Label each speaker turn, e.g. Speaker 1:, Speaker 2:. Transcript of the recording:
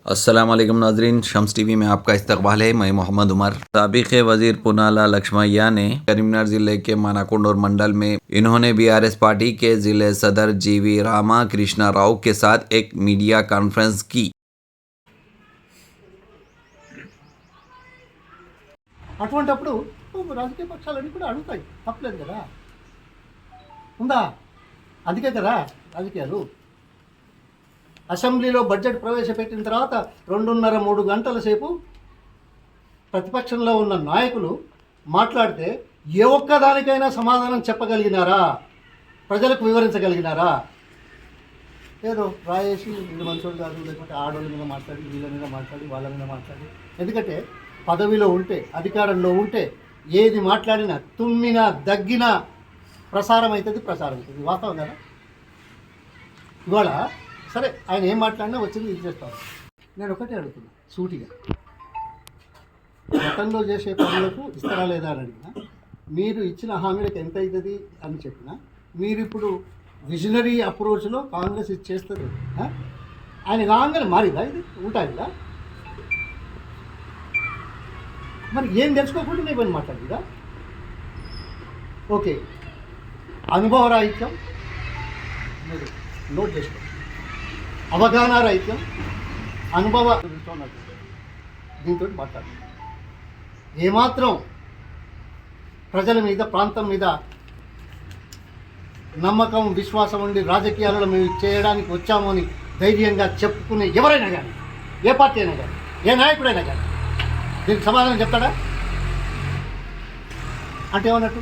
Speaker 1: अस्सलाम वालेकुम नाजरीन, शम्स टीवी में आपका इस्तकबाल है। मैं मोहम्मद उमर। साबिक़ वज़ीर पुनाला लक्ष्मैया ने करीमनगर ज़िले के मानाकोंडोर मंडल में इन्होंने बीआरएस पार्टी के ज़िले सदर जीवी रामा कृष्णा राव के साथ एक मीडिया कॉन्फ्रेंस की।
Speaker 2: అటువంటప్పుడు రాజకీయ పక్షాలన్నీ కూడా అడుగుతాయి, తప్పలేదు కదా, ఉందా? అందుకే కదా రాజకీయాలు. అసెంబ్లీలో బడ్జెట్ ప్రవేశపెట్టిన తర్వాత 2.5-3 గంటల సేపు ప్రతిపక్షంలో ఉన్న నాయకులు మాట్లాడితే ఏ ఒక్కదానికైనా సమాధానం చెప్పగలిగినారా? ప్రజలకు వివరించగలిగినారా? ఏదో రాయేసి వీళ్ళు మంచోళ్ళు కాదు, లేకపోతే ఆడోళ్ళ మీద మాట్లాడి, వీళ్ళ మీద మాట్లాడి, వాళ్ళ మీద మాట్లాడి. ఎందుకంటే పదవిలో ఉంటే, అధికారంలో ఉంటే ఏది మాట్లాడినా, తుమ్మినా, దగ్గినా ప్రసారం అవుతుంది. వాస్తవం కదా. ఇవాళ సరే ఆయన ఏం మాట్లాడినా వచ్చింది ఇచ్చేస్తాను. నేను ఒకటే అడుగుతున్నా సూటిగా, గతంలో చేసే పనులకు ఇస్తారా లేదా అని అడిగినా, మీరు ఇచ్చిన హామీలకు ఎంత అవుతుంది అని చెప్పినా, మీరు ఇప్పుడు విజనరీ అప్రోచ్లో కాంగ్రెస్ ఇది చేస్తుంది, ఆయన కాగానే మారిదా? ఇది ఉంటాయిదా? మరి ఏం తెలుసుకోకుండా నేను పని మాట్లాడిదా? ఓకే, అనుభవ రాహిత్యం మీరు నోట్ చేసుకోండి. అవగాహన రాహిత్యం, అనుభవ దీంతో మాట్లాడు. ఏమాత్రం ప్రజల మీద, ప్రాంతం మీద నమ్మకం, విశ్వాసం ఉండి రాజకీయాలలో మేము చేయడానికి వచ్చాము అని ధైర్యంగా చెప్పుకునే ఎవరైనా కానీ, ఏ పార్టీ అయినా కానీ, ఏ నాయకుడైనా కానీ దీనికి సమాధానం చెప్తాడా? అంటే ఏమన్నట్టు?